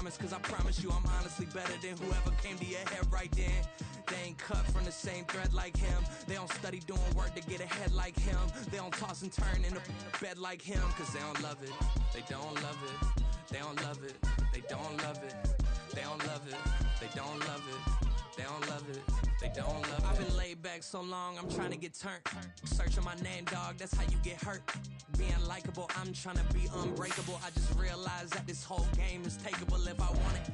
promise, cause I promise you I'm honestly better than whoever came to your head right then. They ain't cut from the same thread like him. They don't study doing work to get ahead like him. They don't toss and turn in the bed like him, cause they don't love it. They don't love it. They don't love it. They don't love it. They don't love it. They don't love it. They don't love it. They don't love it. I've been laid back so long, I'm trying to get turned. Searching my name, dog, that's how you get hurt. Being likable, I'm trying to be unbreakable. I just realized that this whole game is takeable if I want it.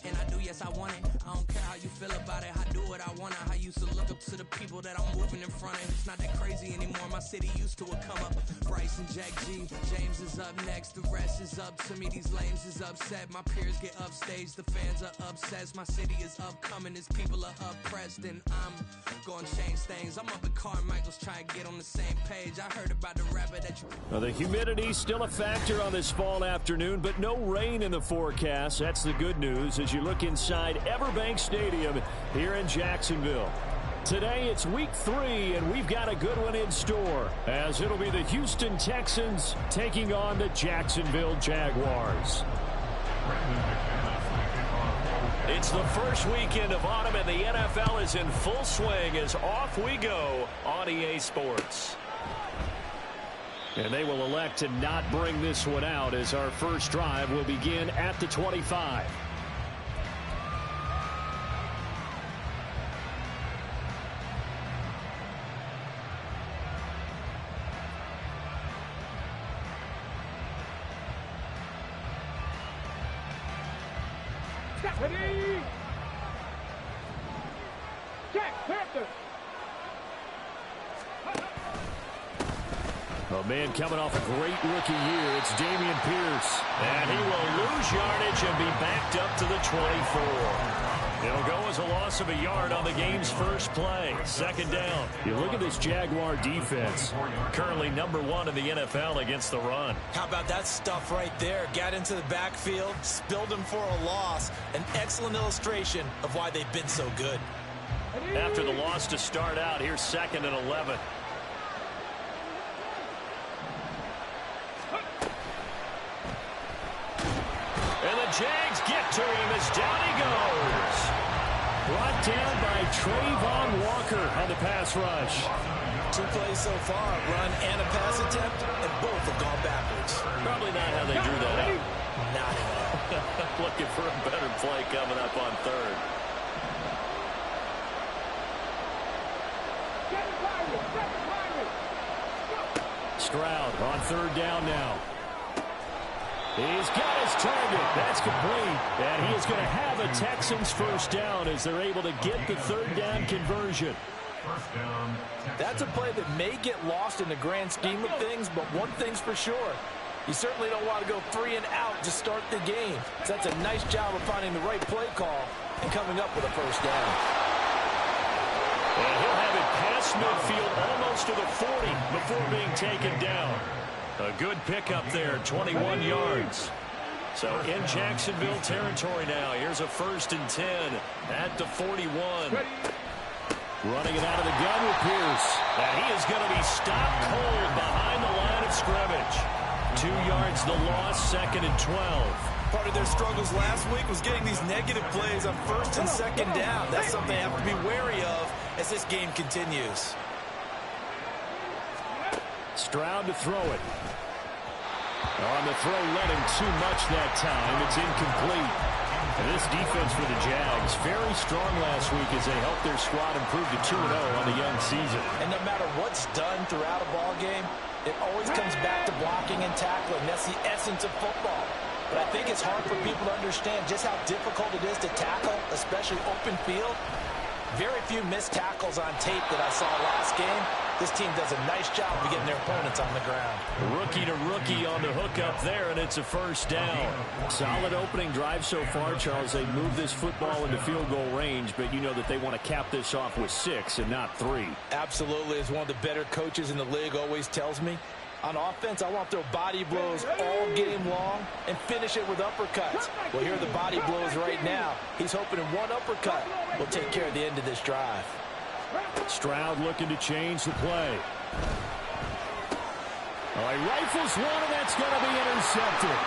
And I do, yes, I want it. I don't care how you feel about it. I do what I want. I used to look up to the people that I'm moving in front of. It's not that crazy anymore. My city used to it come up. Bryce and Jack G. James is up next. The rest is up to me. These lames is upset. My peers get upstaged. The fans are obsessed. My city is upcoming. His people are oppressed. And I'm going to change things. I'm up at Carmichael's trying to get on the same page. I heard about the rapper that you... Well, the humidity's still a factor on this fall afternoon, but no rain in the forecast. That's the good news as you look inside Everbank Stadium here in Jacksonville. Today it's week 3, and we've got a good one in store, as it'll be the Houston Texans taking on the Jacksonville Jaguars. It's the first weekend of autumn, and the NFL is in full swing as off we go on EA Sports. And they will elect to not bring this one out as our first drive will begin at the 25. Ready? Jack Panther. A man coming off a great rookie year. It's Dameon Pierce. And he will lose yardage and be backed up to the 24. It'll go as a loss of a yard on the game's first play. Second down. You look at this Jaguar defense. Currently #1 in the NFL against the run. How about that stuff right there? Got into the backfield, spilled him for a loss. An excellent illustration of why they've been so good. After the loss to start out, here's 2nd and 11. And the Jags get to him as down he goes. Brought down by Trayvon Walker on the pass rush. 2 plays so far, run and a pass attempt, and both have gone backwards. Probably not how they drew that up. Not at all. Looking for a better play coming up on 3rd. Stroud on 3rd down now. He's got his target. That's complete. And he is going to have a Texans first down as they're able to get the 3rd down conversion. That's a play that may get lost in the grand scheme of things, but one thing's for sure. You certainly don't want to go 3 and out to start the game. So that's a nice job of finding the right play call and coming up with a first down. And he'll have it past midfield almost to the 40 before being taken down. A good pickup there, 21 yards. So in Jacksonville territory now. Here's a 1st and 10 at the 41. Running it out of the gun with Pierce. And he is going to be stopped cold behind the line of scrimmage. 2 yards the loss, 2nd and 12. Part of their struggles last week was getting these negative plays on 1st and 2nd down. That's something they have to be wary of as this game continues. Stroud to throw it. On the throw, led him too much that time. It's incomplete. And this defense for the Jags, very strong last week as they helped their squad improve to 2-0 on the young season. And no matter what's done throughout a ball game, it always comes back to blocking and tackling. That's the essence of football. But I think it's hard for people to understand just how difficult it is to tackle, especially open field. Very few missed tackles on tape that I saw last game. This team does a nice job of getting their opponents on the ground. Rookie to rookie on the hook up there, and it's a first down. Solid opening drive so far, Charles. They move this football into field goal range, but you know that they want to cap this off with 6 and not 3. Absolutely. As one of the better coaches in the league always tells me, on offense, I want to throw body blows all game long and finish it with uppercuts. Well, here are the body blows right now. He's hoping in one uppercut will take care of the end of this drive. Stroud looking to change the play. All right, rifles one, and that's going to be intercepted.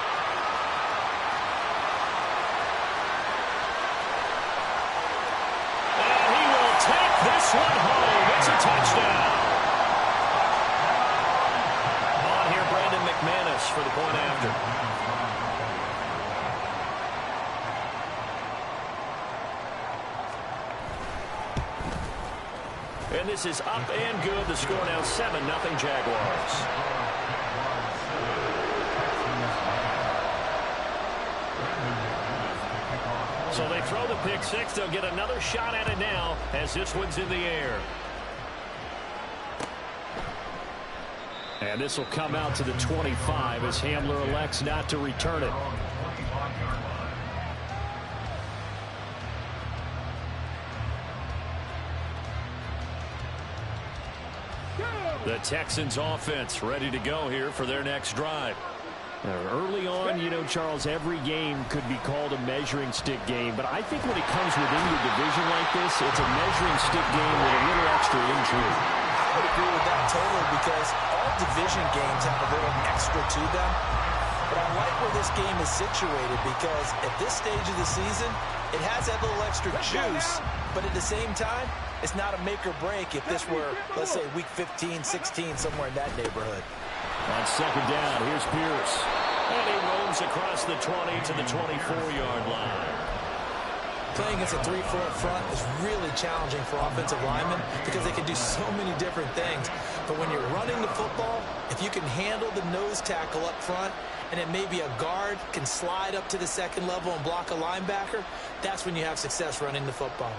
one home. It's a touchdown. On here, Brandon McManus for the point after. And this is up and good. The score now 7-0 Jaguars. So they throw the pick six. They'll get another shot at it now as this one's in the air. And this will come out to the 25 as Hamler elects not to return it. The Texans offense ready to go here for their next drive. Early on, you know, Charles, every game could be called a measuring stick game. But I think when it comes within your division like this, it's a measuring stick game with a little extra intrigue. I would agree with that totally because all division games have a little extra to them. But I like where this game is situated because at this stage of the season, it has that little extra juice. But at the same time, it's not a make or break if this were, let's say, week 15, 16, somewhere in that neighborhood. On second down, here's Pierce. And he roams across the 20 to the 24-yard line. Playing against a 3-4 front is really challenging for offensive linemen because they can do so many different things. But when you're running the football, if you can handle the nose tackle up front, and then maybe a guard can slide up to the second level and block a linebacker, that's when you have success running the football.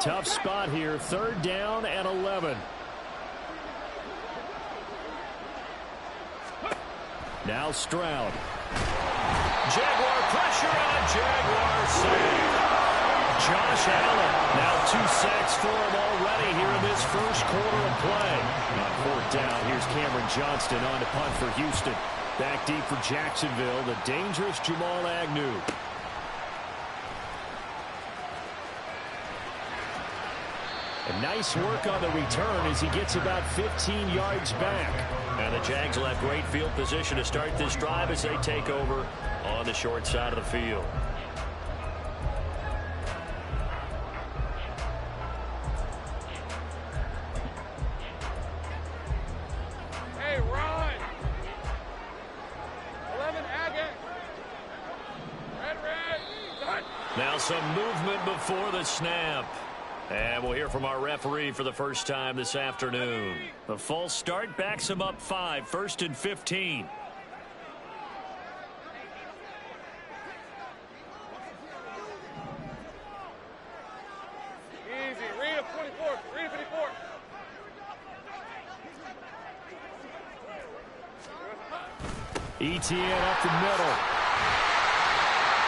Tough spot here, third down and 11. Now Stroud. Jaguar pressure and a Jaguar save. Josh Allen, now 2 sacks for him already here in this first quarter of play. On fourth down, here's Cameron Johnston on to punt for Houston. Back deep for Jacksonville, the dangerous Jamal Agnew. And nice work on the return as he gets about 15 yards back. And the Jags will have great field position to start this drive as they take over on the short side of the field. Hey, Ron. 11 Agate. Red. Now some movement before the snap. And we'll hear from our referee for the first time this afternoon. The false start backs him up 5, 1st and 15. Easy. Read a 24. Read a 54. Etienne up the middle.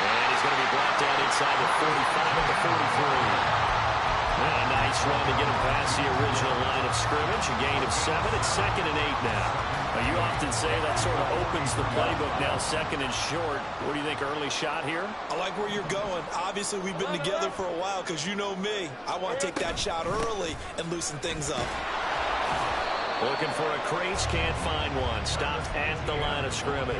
And he's going to be brought down inside the 45 at the 43. And a nice run to get him past the original line of scrimmage. A gain of 7. It's 2nd and 8 now. You often say that sort of opens the playbook now, 2nd and short. What do you think, early shot here? I like where you're going. Obviously, we've been together for a while because you know me. I want to take that shot early and loosen things up. Looking for a crease, can't find one. Stopped at the line of scrimmage.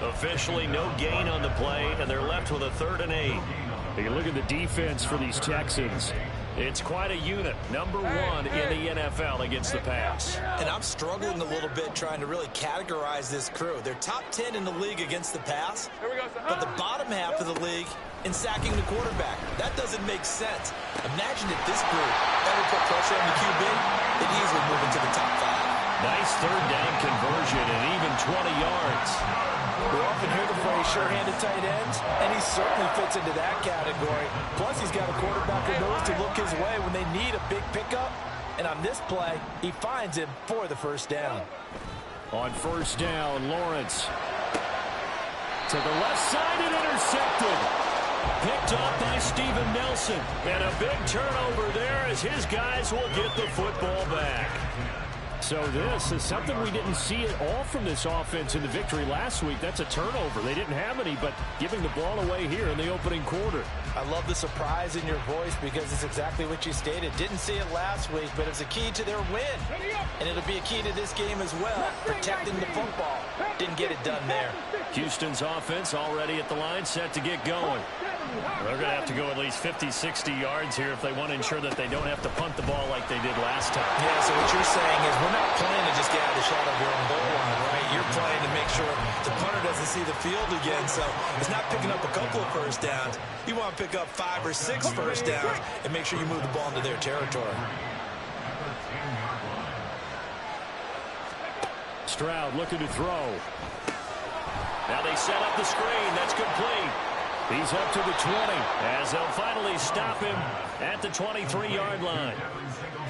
Officially no gain on the play, and they're left with a 3rd and 8. You look at the defense for these Texans. It's quite a unit. Number 1 in the NFL against the pass. And I'm struggling a little bit trying to really categorize this crew. They're top 10 in the league against the pass, but the bottom half of the league in sacking the quarterback. That doesn't make sense. Imagine if this group ever put pressure on the QB, they'd easily move into the top 5. Nice 3rd down conversion and even 20 yards. We often hear the phrase sure-handed tight ends, and he certainly fits into that category. Plus, he's got a quarterback who knows to look his way when they need a big pickup. And on this play, he finds him for the 1st down. On 1st down, Lawrence to the left side and intercepted. Picked off by Steven Nelson. And a big turnover there as his guys will get the football back. So this is something we didn't see at all from this offense in the victory last week. That's a turnover. They didn't have any, but giving the ball away here in the opening quarter. I love the surprise in your voice because it's exactly what you stated. Didn't see it last week, but it's a key to their win. And it'll be a key to this game as well, protecting the football. Didn't get it done there. Houston's offense already at the line, set to get going. They're going to have to go at least 50, 60 yards here if they want to ensure that they don't have to punt the ball like they did last time. Yeah, so what you're saying is we're not playing to just get out of the shot of your own goal line, right? You're playing to make sure the punter doesn't see the field again, so it's not picking up a couple of first downs. You want to pick up 5 or 6 first downs and make sure you move the ball into their territory. Stroud looking to throw. Now they set up the screen. That's complete. He's up to the 20 as they'll finally stop him at the 23-yard line.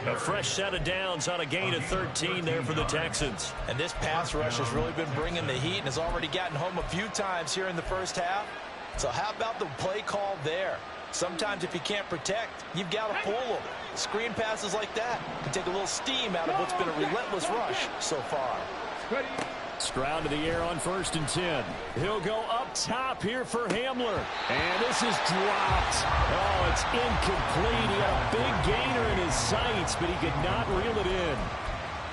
A fresh set of downs on a gain of 13 there for the Texans. And this pass rush has really been bringing the heat and has already gotten home a few times here in the first half. So how about the play call there? Sometimes if you can't protect, you've got to pull them. Screen passes like that can take a little steam out of what's been a relentless rush so far. Stroud to the air on 1st and 10. He'll go up top here for Hamler. And this is dropped. Oh, it's incomplete. He had a big gainer in his sights, but he could not reel it in.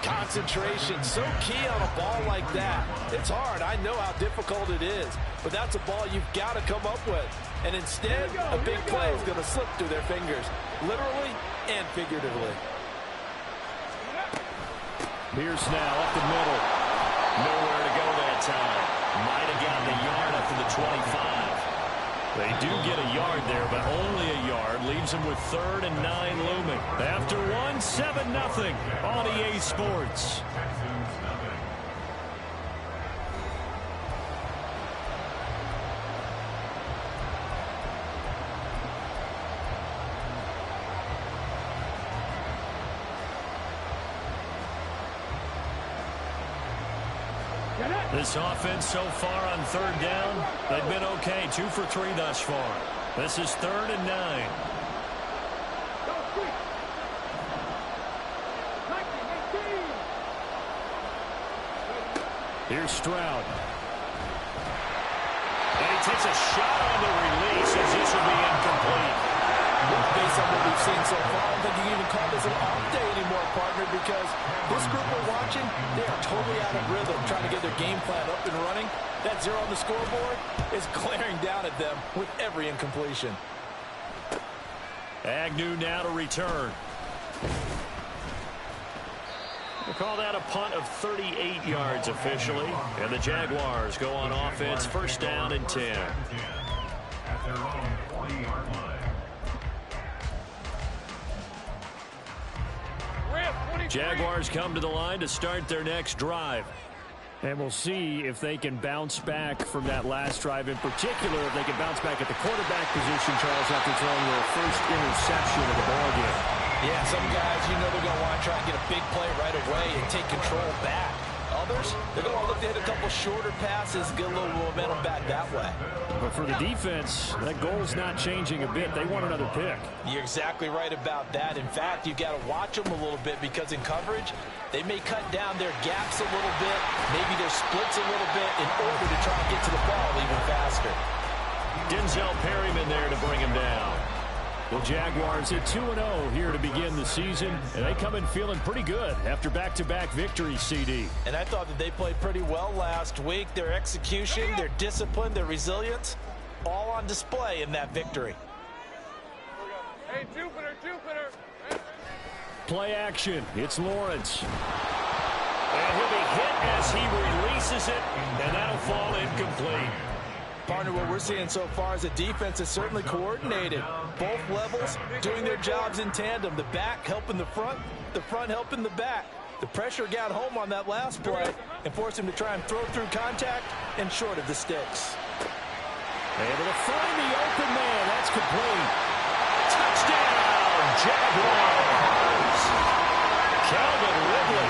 Concentration, so key on a ball like that. It's hard. I know how difficult it is, but that's a ball you've got to come up with. And instead, a big play is going to slip through their fingers, literally and figuratively. Pierce now up the middle. Nowhere to go that time. Might have gotten a yard up to the 25. They do get a yard there, but only a yard. Leaves them with 3rd and 9 looming. After one, 7-0 on EA Sports. This offense so far on 3rd down, they've been okay. 2 for 3 thus far. This is 3rd and 9. Here's Stroud. And he takes a shot on the release as this will be incomplete. Based on what we've seen so far, I don't think you can even call this an off day anymore, partner, because this group we're watching, they are totally out of rhythm trying to get their game plan up and running. That 0 on the scoreboard is glaring down at them with every incompletion. Agnew now to return. We'll call that a punt of 38 yards officially. And the Jaguars go on offense, 1st down and 10. Jaguars come to the line to start their next drive. And we'll see if they can bounce back from that last drive, in particular if they can bounce back at the quarterback position, Charles, after throwing their first interception of the ballgame. Yeah, some guys, you know they're going to want to try and get a big play right away and take control back. Others, they're going to look to hit a couple shorter passes, get a little momentum back that way. But for the defense, that goal's not changing a bit. They want another pick. You're exactly right about that. In fact, you've got to watch them a little bit because in coverage, they may cut down their gaps a little bit, maybe their splits a little bit in order to try and get to the ball even faster. Denzel Perryman there to bring him down. The Jaguars at 2-0 here to begin the season, and they come in feeling pretty good after back-to-back victories, CD. And I thought that they played pretty well last week. Their execution, their discipline, their resilience, all on display in that victory. Hey, Jupiter. Play action. It's Lawrence. And he'll be hit as he releases it, and that'll fall incomplete. Partner, what we're seeing so far is a defense that's certainly coordinated. Both levels doing their jobs in tandem. The back helping the front helping the back. The pressure got home on that last play and forced him to try and throw through contact and short of the sticks. Able to find the open man. That's complete. Touchdown, Jaguars. Calvin Ridley,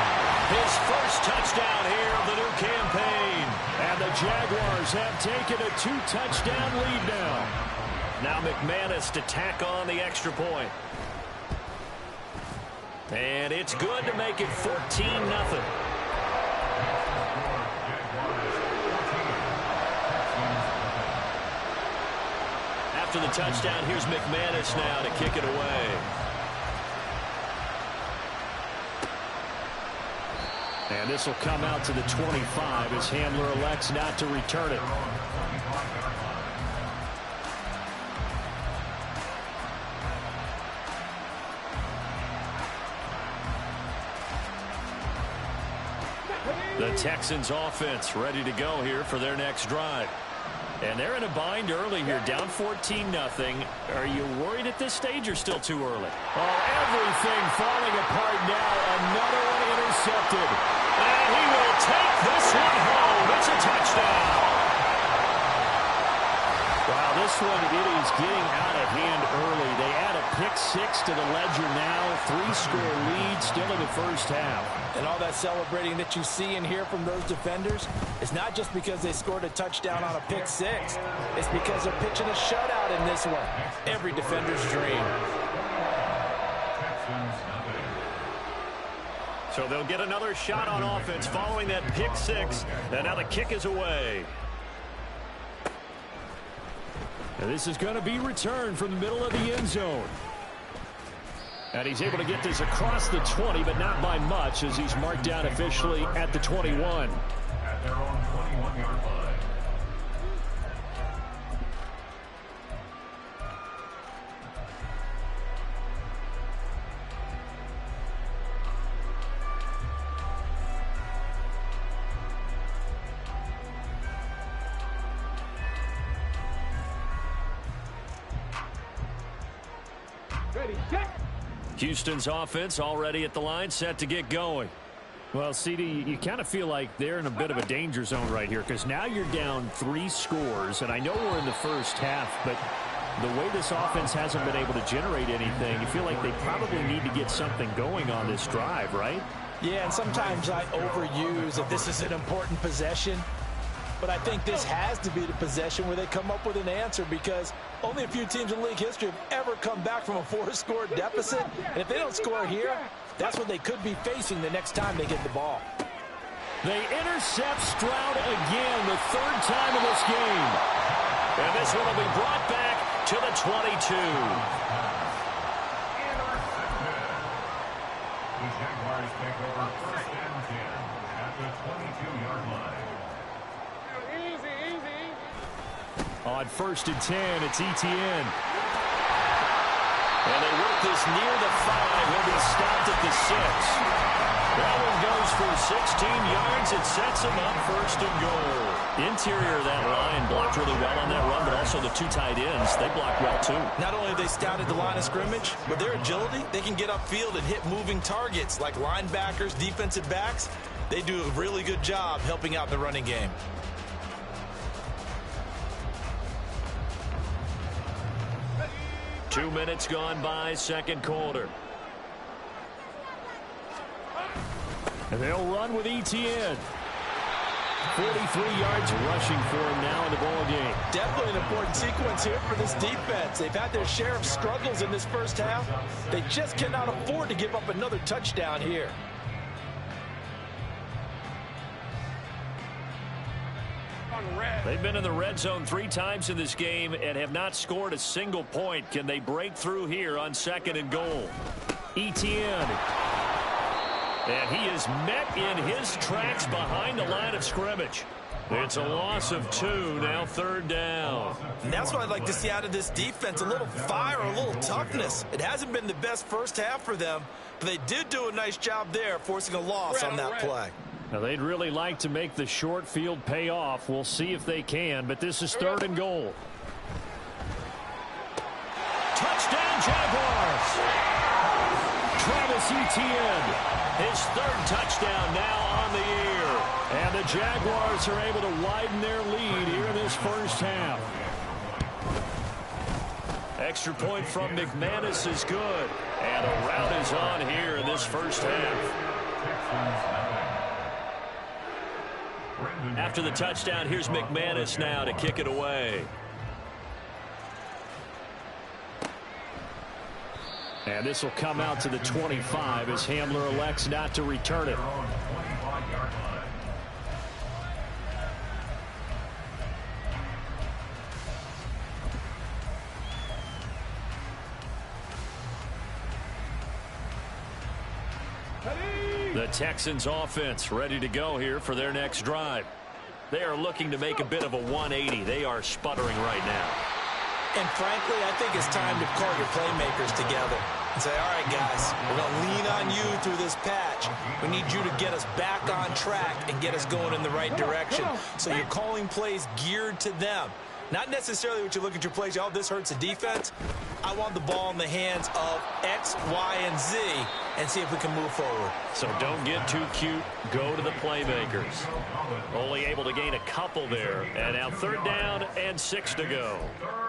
his first touchdown here of the new campaign. And the Jaguars have taken a 2-touchdown lead now. Now McManus to tack on the extra point. And it's good to make it 14-0. After the touchdown, here's McManus now to kick it away. And this will come out to the 25 as Handler elects not to return it. The Texans offense ready to go here for their next drive. And they're in a bind early here, down 14-0. Are you worried at this stage or still too early? Oh, everything falling apart now. Another one intercepted. And he will take this one home. It's a touchdown. Wow, this one, it is getting out of hand early. They add a pick six to the ledger now. 3-score lead still in the first half. And all that celebrating that you see and hear from those defenders is not just because they scored a touchdown on a pick six. It's because they're pitching a shutout in this one. Every defender's dream. So they'll get another shot on offense following that pick six. And now the kick is away. And this is going to be returned from the middle of the end zone. And he's able to get this across the 20, but not by much, as he's marked down officially at the 21. At their own 21-yard line. Ready, set. Houston's offense already at the line, set to get going. Well, CD, you kind of feel like they're in a bit of a danger zone right here because now you're down 3 scores, and I know we're in the first half, but the way this offense hasn't been able to generate anything, you feel like they probably need to get something going on this drive, right? Yeah, and sometimes I overuse if this is an important possession. But I think this has to be the possession where they come up with an answer, because only a few teams in league history have ever come back from a 4-score deficit. And if they don't score here, that's what they could be facing the next time they get the ball. They intercept Stroud again, the 3rd time in this game. And this one will be brought back to the 22. The Jaguars take over 1st and 10 at the 22-yard line. Easy, easy. On 1st and 10, it's Etienne. And they work this near the 5. He'll be stopped at the 6. That one goes for 16 yards. It sets him up 1st and goal. Interior of that line blocked really well on that run, but also the 2 tight ends, they blocked well too. Not only have they scouted the line of scrimmage, but their agility, they can get upfield and hit moving targets like linebackers, defensive backs. They do a really good job helping out the running game. Two minutes gone by, second quarter. And they'll run with Etienne. 43 yards rushing for him now in the ball game. Definitely an important sequence here for this defense. They've had their share of struggles in this first half. They just cannot afford to give up another touchdown here. They've been in the red zone 3 times in this game and have not scored a single point. Can they break through here on 2nd and goal? Etienne. And he is met in his tracks behind the line of scrimmage. It's a loss of 2, now 3rd down. And that's what I'd like to see out of this defense, a little fire, a little toughness. It hasn't been the best first half for them, but they did do a nice job there, forcing a loss on that play. Now, they'd really like to make the short field pay off. We'll see if they can, but this is 3rd and goal. Touchdown, Jaguars! Travis Etienne, his 3rd touchdown now on the year. And the Jaguars are able to widen their lead here in this first half. Extra point from McManus is good. And a rout is on here in this first half. After the touchdown, here's McManus now to kick it away. And this will come out to the 25 as Hamler elects not to return it. The Texans offense ready to go here for their next drive. They are looking to make a bit of a 180. They are sputtering right now. And frankly, I think it's time to call your playmakers together and say, all right, guys, we're going to lean on you through this patch. We need you to get us back on track and get us going in the right direction. So you're calling plays geared to them. Not necessarily what you look at your plays, oh, this hurts the defense. I want the ball in the hands of X, Y, and Z and see if we can move forward. So don't get too cute. Go to the playmakers. Only able to gain a couple there. And now 3rd down and 6 to go.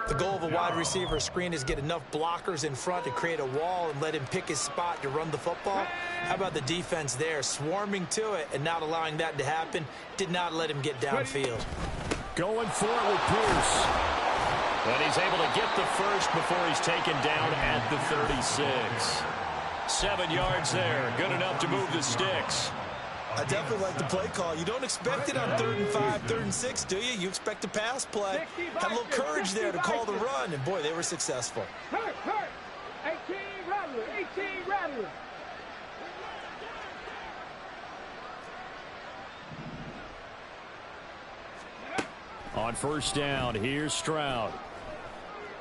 The goal of a wide receiver screen is get enough blockers in front to create a wall and let him pick his spot to run the football. How about the defense there, swarming to it and not allowing that to happen? Did not let him get downfield. Going for it with Pierce. And he's able to get the first before he's taken down at the 36. 7 yards there. Good enough to move the sticks. I definitely like the play call. You don't expect it on 3rd and 5, 3rd and 6, do you? You expect a pass play. Had a little courage there to call the run, and boy, they were successful. Hurt. 18 Rattler. 18 Rattler. On 1st down, here's Stroud.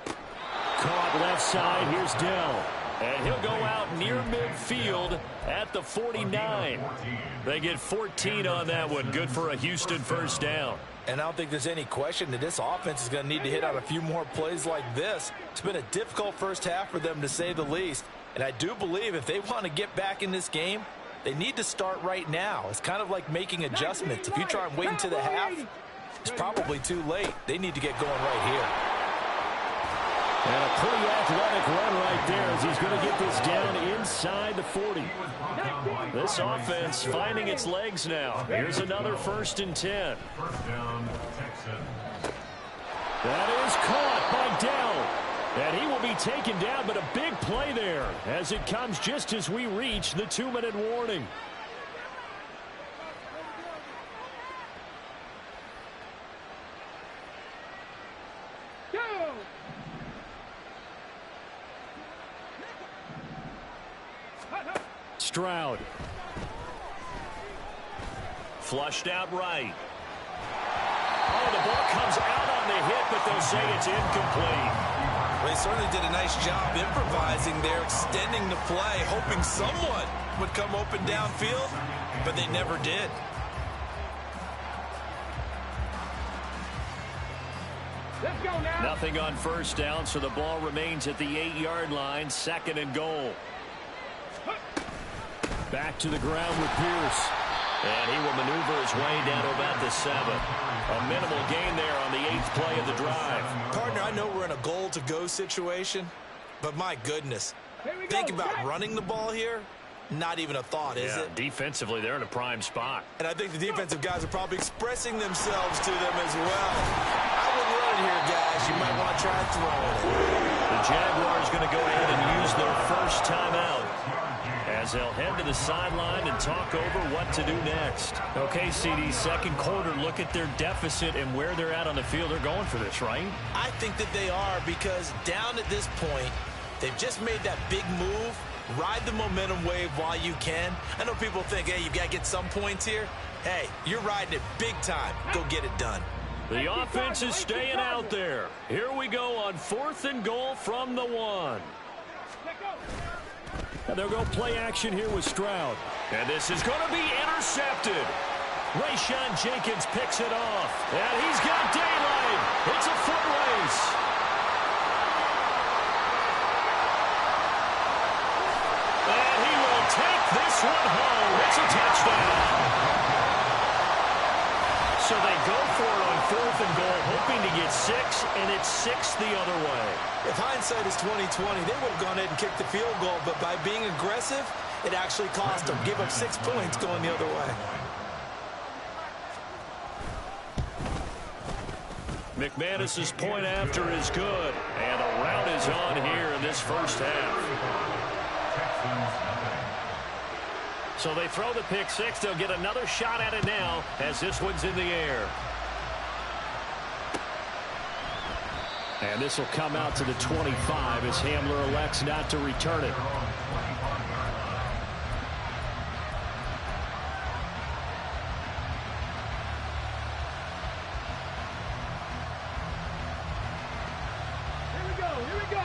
Caught left side, here's Dell. And he'll go out near midfield at the 49. They get 14 on that one. Good for a Houston 1st down. And I don't think there's any question that this offense is going to need to hit on a few more plays like this. It's been a difficult first half for them, to say the least. And I do believe if they want to get back in this game, they need to start right now. It's kind of like making adjustments. If you try and wait until the half, it's probably too late. They need to get going right here. And a pretty athletic run right there as he's going to get this down inside the 40. This offense finding its legs now. Here's another 1st and 10. That is caught by Dell. And he will be taken down, but a big play there as it comes just as we reach the 2-minute warning. Stroud. Flushed out right. Oh, the ball comes out on the hit, but they'll say it's incomplete. Well, they certainly did a nice job improvising there, extending the play, hoping someone would come open downfield, but they never did. Let's go now. Nothing on 1st down, so the ball remains at the 8-yard line, 2nd and goal. Back to the ground with Pierce. And he will maneuver his way down to about the 7. A minimal gain there on the 8th play of the drive. Partner, I know we're in a goal-to-go situation, but my goodness. Think about running the ball here. Not even a thought, is it? Defensively, they're in a prime spot. And I think the defensive guys are probably expressing themselves to them as well. I wouldn't run it here, guys. You might want to try throwing it. The Jaguars going to go ahead and use their first timeout as they'll head to the sideline and talk over what to do next. Okay, CD, 2nd quarter, look at their deficit and where they're at on the field. They're going for this, right? I think that they are, because down at this point, they've just made that big move. Ride the momentum wave while you can. I know people think, hey, you've got to get some points here. Hey, you're riding it big time. Go get it done. The offense is staying out there. Here we go on 4th and goal from the 1. And they'll go play action here with Stroud. And this is going to be intercepted. Rayshon Jenkins picks it off. And he's got daylight. It's a foot race. And he will take this one home. It's a touchdown. So they go for it on 4th and goal, hoping to get 6, and it's 6 the other way. If hindsight is 20/20, they would have gone ahead and kicked the field goal, but by being aggressive, it actually cost them. Give up 6 points going the other way. McManus's point after is good, and a rout is on here in this first half. So they throw the pick six. They'll get another shot at it now as this one's in the air. And this will come out to the 25 as Hamler elects not to return it.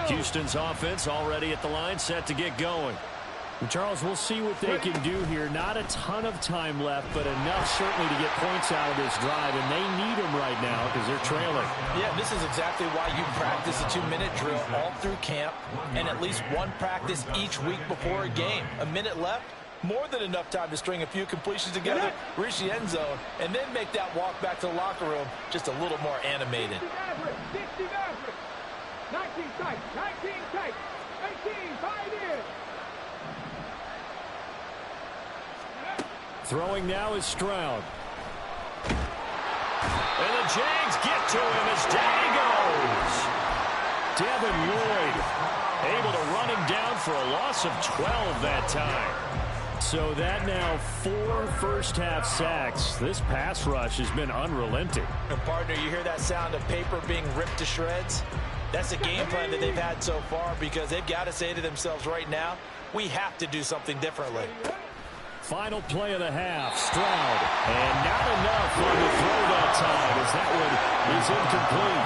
Houston's offense already at the line, set to get going. And Charles, we'll see what they can do here. Not a ton of time left, but enough certainly to get points out of this drive, and they need them right now because they're trailing. Yeah, this is exactly why you practice a 2-minute drill all through camp and at least one practice each week before a game. A minute left, more than enough time to string a few completions together, reach the end zone, and then make that walk back to the locker room just a little more animated. 19 tight, 19 tight, 18, 5 in. Throwing now is Stroud. And the Jags get to him as down he goes. Devin Lloyd able to run him down for a loss of 12 that time. So that now 4 first-half sacks. This pass rush has been unrelenting. And partner, you hear that sound of paper being ripped to shreds? That's the game plan that they've had so far because they've got to say to themselves right now, we have to do something differently. Final play of the half, Stroud. And not enough on the throw that time as that one is incomplete.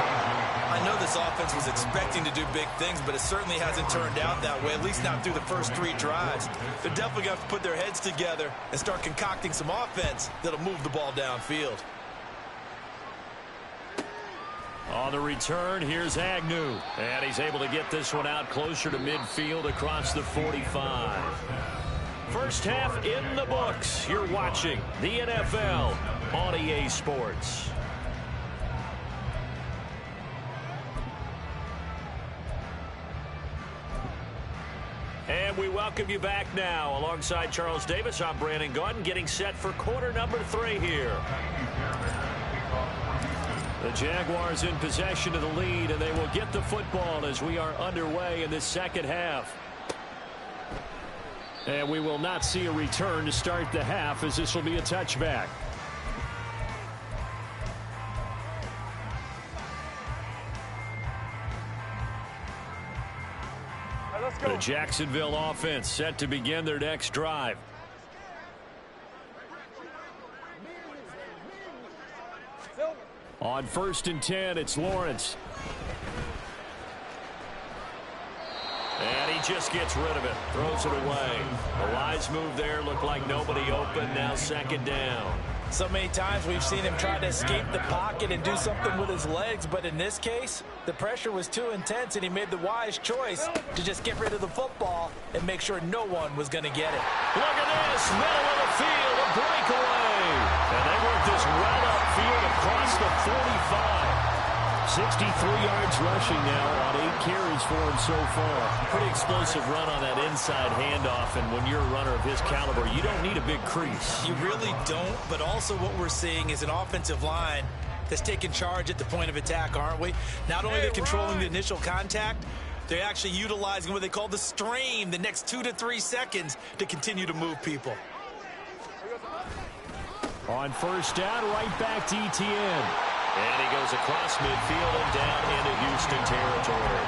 I know this offense was expecting to do big things, but it certainly hasn't turned out that way, at least not through the first 3 drives. They're definitely going to have to put their heads together and start concocting some offense that'll move the ball downfield. On the return, here's Agnew. And he's able to get this one out closer to midfield across the 45. First half in the books. You're watching the NFL on EA Sports. And we welcome you back now. Alongside Charles Davis, I'm Brandon Gaudin, getting set for quarter number 3 here. The Jaguars in possession of the lead, and they will get the football as we are underway in this second half. And we will not see a return to start the half, as this will be a touchback. The Jacksonville offense set to begin their next drive. On 1st and 10, it's Lawrence. And he just gets rid of it, throws it away. A wise move there, looked like nobody open, now 2nd down. So many times we've seen him try to escape the pocket and do something with his legs, but in this case, the pressure was too intense and he made the wise choice to just get rid of the football and make sure no one was going to get it. Look at this, middle of the field, a breakaway. And they work this well upfield across the 45. 63 yards rushing now on 8 carries for him so far. Pretty explosive run on that inside handoff, and when you're a runner of his caliber, you don't need a big crease. You really don't, but also what we're seeing is an offensive line that's taking charge at the point of attack, aren't we? Not only are they controlling the initial contact, they're actually utilizing what they call the strain, the next 2 to 3 seconds to continue to move people. On 1st down, right back to Etienne. And he goes across midfield and down into Houston territory.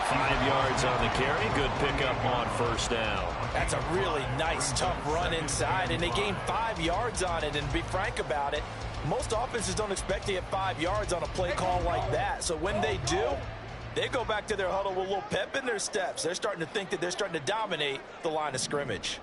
5 yards on the carry. Good pickup on 1st down. That's a really nice, tough run inside, and they gained 5 yards on it. And to be frank about it, most offenses don't expect to get 5 yards on a play call like that. So when they do, they go back to their huddle with a little pep in their steps. They're starting to think that they're starting to dominate the line of scrimmage.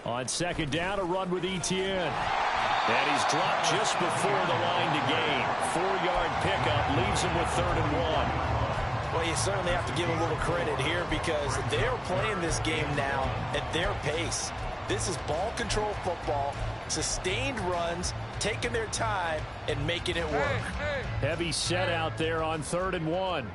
On 2nd down, a run with Etienne. And he's dropped just before the line to gain. 4-yard pickup leaves him with 3rd and 1. Well, you certainly have to give a little credit here because they're playing this game now at their pace. This is ball control football, sustained runs, taking their time, and making it work. Heavy set out there on 3rd and 1.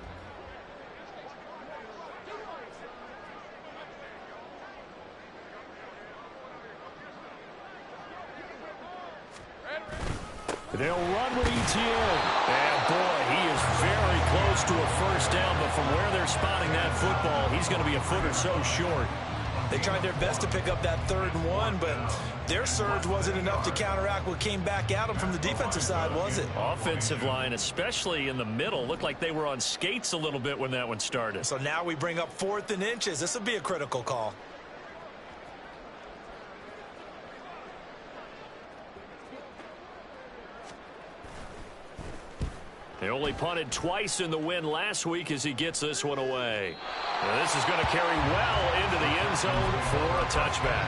They'll run with ETN. And, boy, he is very close to a first down, but from where they're spotting that football, he's going to be a foot or so short. They tried their best to pick up that 3rd and 1, but their surge wasn't enough to counteract what came back at them from the defensive side, was it? Offensive line, especially in the middle, looked like they were on skates a little bit when that one started. So now we bring up 4th and inches. This will be a critical call. They only punted twice in the win last week as he gets this one away. Now this is going to carry well into the end zone for a touchback.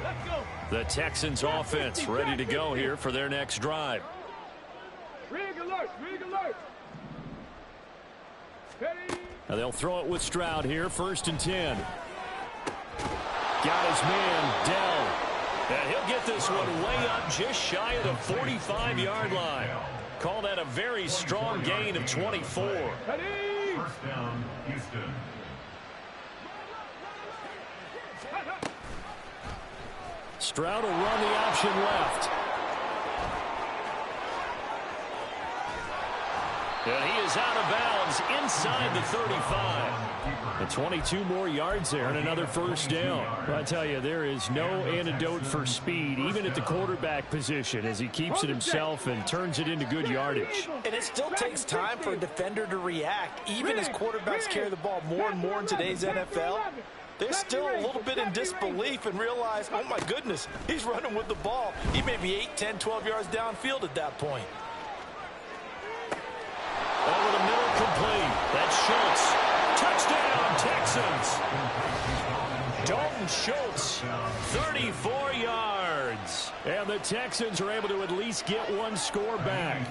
Let's go. The Texans offense ready to go here for their next drive. Rig alert, rig alert. Ready. Now they'll throw it with Stroud here, 1st and 10. Got his man, Dell. And he'll get this one way up just shy of the 45-yard line. Call that a very strong gain of 24. Ready. First down, Houston. Stroud will run the option left. And he is out of bounds inside the 35. And 22 more yards there and another first down. But I tell you, there is no antidote for speed, even at the quarterback position, as he keeps it himself and turns it into good yardage. And it still takes time for a defender to react. Even as quarterbacks carry the ball more and more in today's NFL, they're still a little bit in disbelief and realize, oh my goodness, he's running with the ball. He may be 8, 10, 12 yards downfield at that point. Over the middle, complete. That's Schultz. Touchdown, Texans. Dalton Schultz, 34 yards. And the Texans are able to at least get one score back.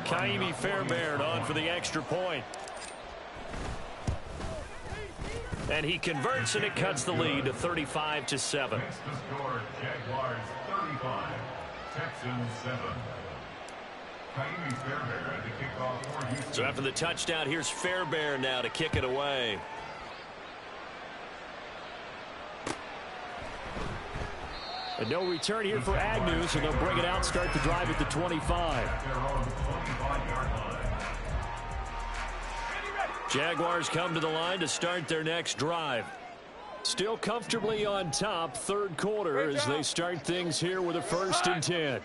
Kaimi Fairbairn on for the extra point. And he converts, and it cuts the lead to 35-7. Next to score, Jaguars 35, Texans 7. Kaimi Fairbairn to kick off for Houston. So after the touchdown, here's Fairbairn now to kick it away. And no return here for Agnew, so they'll bring it out, start the drive at the 25. Jaguars come to the line to start their next drive. Still comfortably on top, 3rd quarter, as they start things here with a 1st and 10.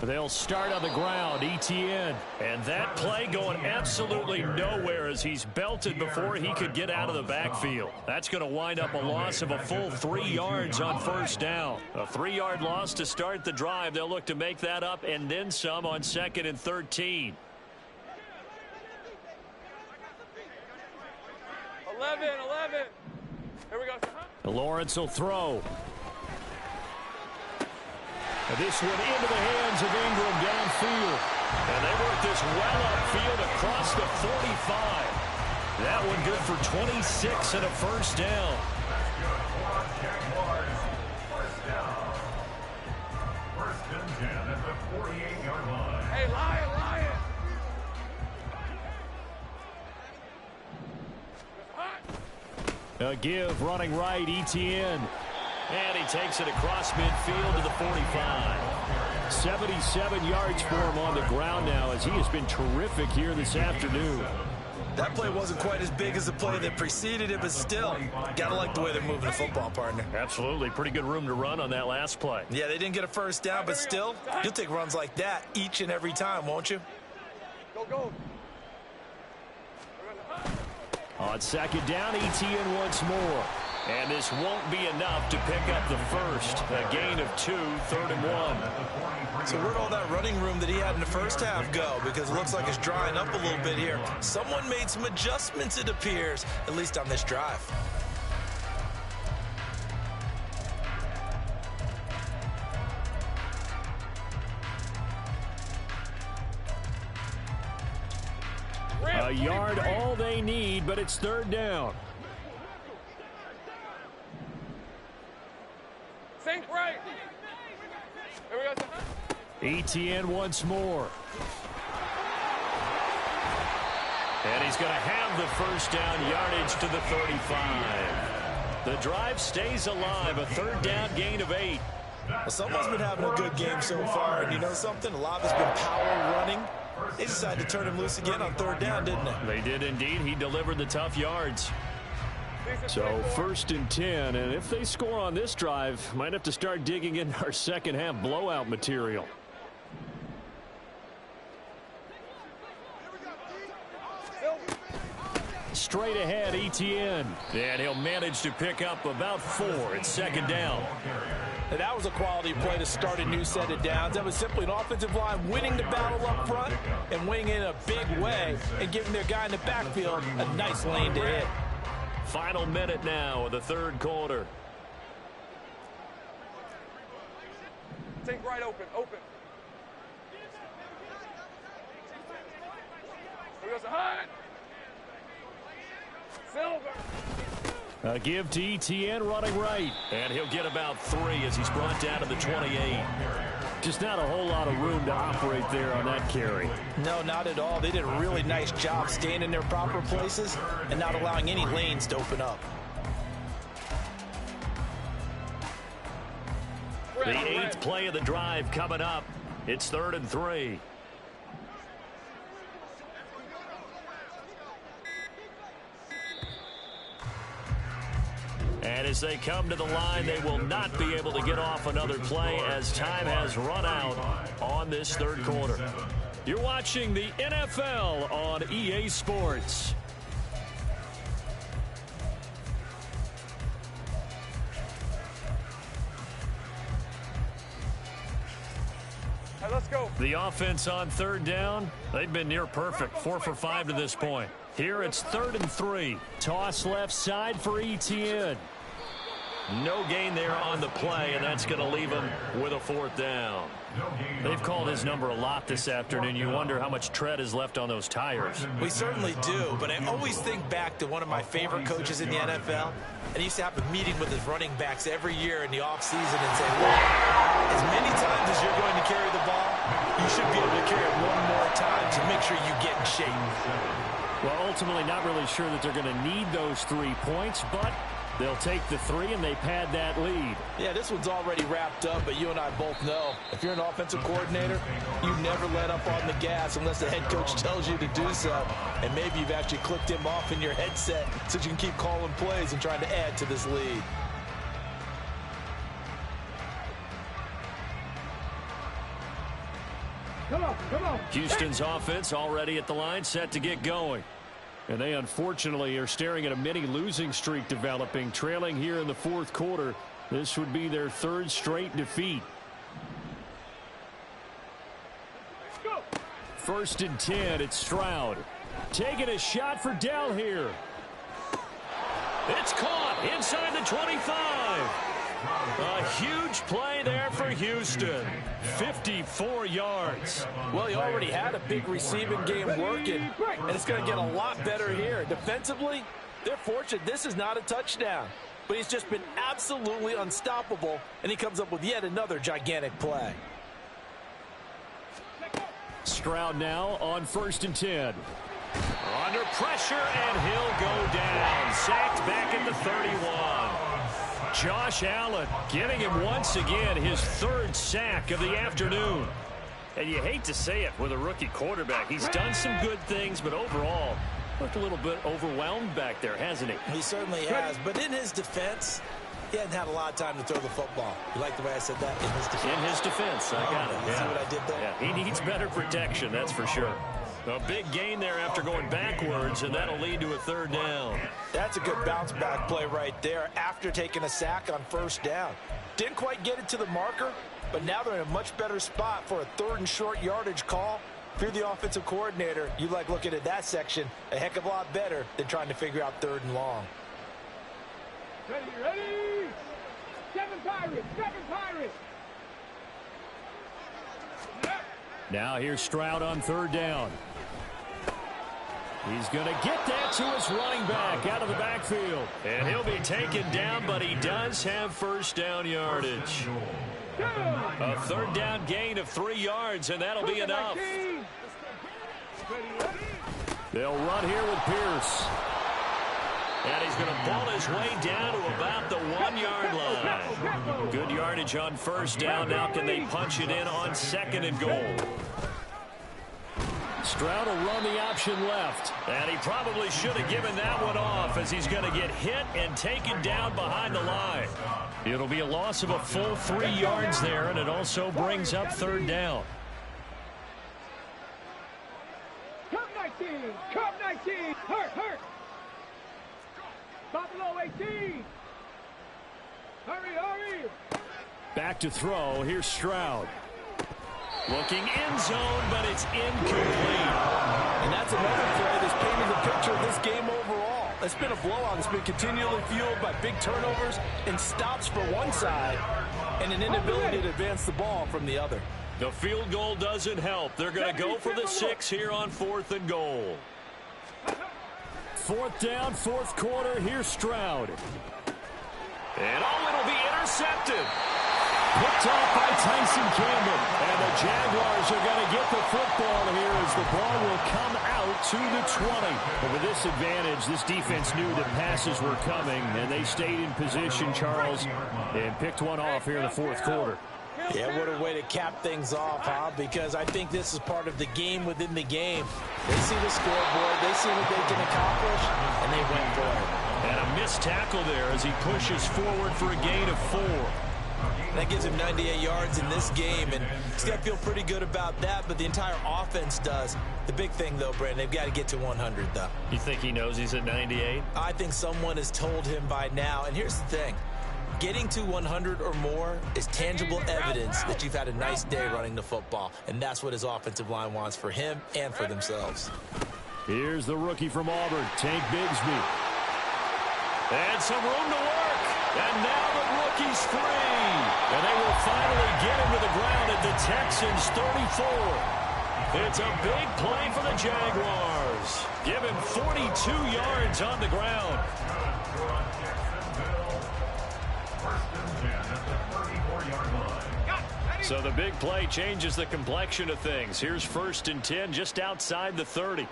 They'll start on the ground, ETN. And that play going absolutely nowhere as he's belted before he could get out of the backfield. That's going to wind up a loss of a full 3 yards on 1st down. A 3-yard loss to start the drive. They'll look to make that up and then some on 2nd and 13. 11. Here we go. Lawrence will throw. And this one into the hands of Ingram downfield. And they work this well upfield across the 45. That one good for 26 and a 1st down. Jaguars, 1st down. 1st and 10 at the 48-yard line. Hey, Lion. A give running right, ETN. And he takes it across midfield to the 45. 77 yards for him on the ground now as he has been terrific here this afternoon. That play wasn't quite as big as the play that preceded it, but still, gotta like the way they're moving the football, partner. Absolutely. Pretty good room to run on that last play. Yeah, they didn't get a 1st down, but still, you'll take runs like that each and every time, won't you? Go. On 2nd down, ETN once more. And this won't be enough to pick up the 1st. A gain of 2, 3rd and 1. So where'd all that running room that he had in the 1st half go? Because it looks like it's drying up a little bit here. Someone made some adjustments, it appears, at least on this drive. A yard all they need, but it's 3rd down. Think right. Here we go. ETN once more. And he's going to have the first down, yardage to the 35. The drive stays alive, a third down gain of 8. Well, someone's been having a good game so far, and you know something? A lot of it's been power running. They decided to turn him loose again on third down, didn't they? They did indeed. He delivered the tough yards. So 1st and 10, and if they score on this drive, might have to start digging in our second half blowout material. Straight ahead, ETN. And he'll manage to pick up about 4. It's 2nd down. And that was a quality play to start a new set of downs. That was simply an offensive line winning the battle up front and winning in a big way and giving their guy in the backfield a nice lane to hit. Final minute now of the 3rd quarter. Take right open. Here goes a hunt. Silver. A give to ETN running right. And he'll get about 3 as he's brought down to the 28. Just not a whole lot of room to operate there on that carry. No, not at all. They did a really nice job staying in their proper places and not allowing any lanes to open up. The 8th play of the drive coming up. It's 3rd and 3. And as they come to the line, they will not be able to get off another play as time has run out on this 3rd quarter. You're watching the NFL on EA Sports. Hey, let's go. The offense on 3rd down, they've been near perfect, 4 for 5 to this point. Here it's 3rd and 3. Toss left side for ETN. No gain there on the play, and that's going to leave him with a 4th down. They've called his number a lot this afternoon. You wonder how much tread is left on those tires. We certainly do, but I always think back to one of my favorite coaches in the NFL, and he used to have a meeting with his running backs every year in the offseason and say, look, as many times as you're going to carry the ball, you should be able to carry it one more time to make sure you get in shape. Well, ultimately not really sure that they're going to need those 3 points, but they'll take the 3 and they pad that lead. Yeah, this one's already wrapped up, but you and I both know if you're an offensive coordinator, you never let up on the gas unless the head coach tells you to do so. And maybe you've actually clicked him off in your headset so you can keep calling plays and trying to add to this lead. Come on. Houston's offense already at the line, set to get going. And they unfortunately are staring at a mini losing streak developing, trailing here in the 4th quarter. This would be their 3rd straight defeat. 1st and 10, it's Stroud. Taking a shot for Dell here. It's caught inside the 25. A huge play there for Houston. 54 yards. Well, he already had a big receiving game working, and it's going to get a lot better here. Defensively, they're fortunate this is not a touchdown, but he's just been absolutely unstoppable, and he comes up with yet another gigantic play. Stroud now on 1st and 10. Under pressure, and he'll go down. Sacked back at the 31. Josh Allen getting him once again his 3rd sack of the afternoon. And you hate to say it with a rookie quarterback. He's done some good things, but overall looked a little bit overwhelmed back there, hasn't he? He certainly has, but in his defense, he hadn't had a lot of time to throw the football. You like the way I said that? In his defense. In his defense, I got it. See what I did there? Yeah, he needs better protection, that's for sure. A big gain there after going backwards, and that'll lead to a 3rd down. That's a good bounce-back play right there after taking a sack on 1st down. Didn't quite get it to the marker, but now they're in a much better spot for a 3rd and short yardage call. If you're the offensive coordinator, you like looking at that section a heck of a lot better than trying to figure out 3rd and long. Ready? 7 Pirates! Now here's Stroud on 3rd down. He's going to get that to his running back out of the backfield. And he'll be taken down, but he does have 1st down yardage. A 3rd down gain of 3 yards, and that'll be enough. They'll run here with Pierce. And he's going to ball his way down to about the 1-yard line. Good yardage on first down. Now can they punch it in on 2nd and goal? Stroud will run the option left. And he probably should have given that one off as he's going to get hit and taken down behind the line. It'll be a loss of a full 3 yards there, and it also brings up 3rd down. Come 19. Come 19. Hurt. Buffalo 18. Hurry. Back to throw. Here's Stroud. Looking end zone, but it's incomplete. And that's another play that's painted the picture of this game overall. It's been a blowout. It's been continually fueled by big turnovers and stops for one side and an inability to advance the ball from the other. The field goal doesn't help. They're going to go for the 6 here on 4th and goal. 4th down, 4th quarter. Here's Stroud. And it'll be intercepted. Picked off by Tyson Campbell. And the Jaguars are going to get the football here as the ball will come out to the 20. But with this advantage, this defense knew that passes were coming, and they stayed in position, Charles, and picked one off here in the 4th quarter. Yeah, what a way to cap things off, huh? Because I think this is part of the game within the game. They see the scoreboard, they see what they can accomplish, and they went for it. And a missed tackle there as he pushes forward for a gain of 4. That gives him 98 yards in this game, and he's got to feel pretty good about that, but the entire offense does. The big thing, though, Brandon, they've got to get to 100, though. You think he knows he's at 98? I think someone has told him by now, and here's the thing. Getting to 100 or more is tangible evidence that you've had a nice day running the football, and that's what his offensive line wants for him and for themselves. Here's the rookie from Auburn, Tank Bigsby. And some room to work. And now the rookie's free. And they will finally get him to the ground at the Texans' 34. It's a big play for the Jaguars. Give him 42 yards on the ground. So the big play changes the complexion of things. Here's 1st and 10 just outside the 30.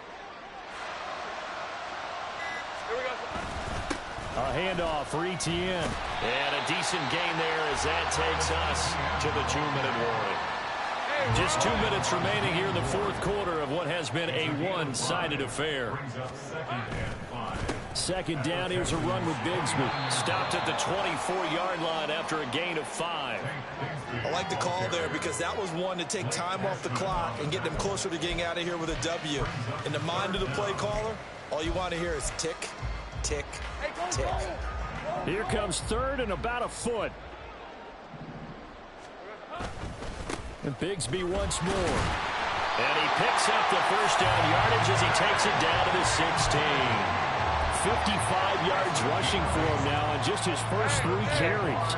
A handoff for Etienne. And a decent gain there as that takes us to the 2-minute warning. Just 2 minutes remaining here in the 4th quarter of what has been a one-sided affair. 2nd down, here's a run with Bigsby. Stopped at the 24-yard line after a gain of 5. I like the call there because that was one to take time off the clock and get them closer to getting out of here with a W. In the mind of the play caller, all you want to hear is tick, tick, tick. Here comes 3rd and about a foot. And Bigsby once more. And he picks up the 1st down yardage as he takes it down to the 16. 55 yards rushing for him now in just his first 3 carries.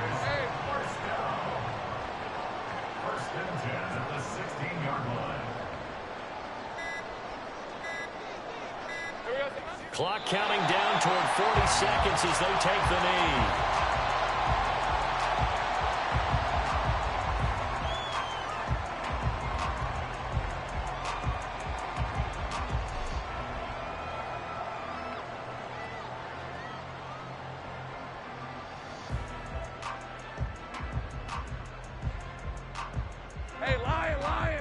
Clock counting down toward 40 seconds as they take the knee. Hey, Lion!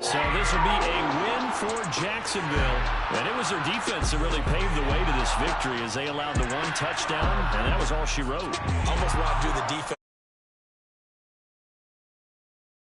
So this will be a win for Jacksonville. And it was their defense that really paved the way to this victory as they allowed the 1 touchdown, and that was all she wrote. Almost want to do the defense.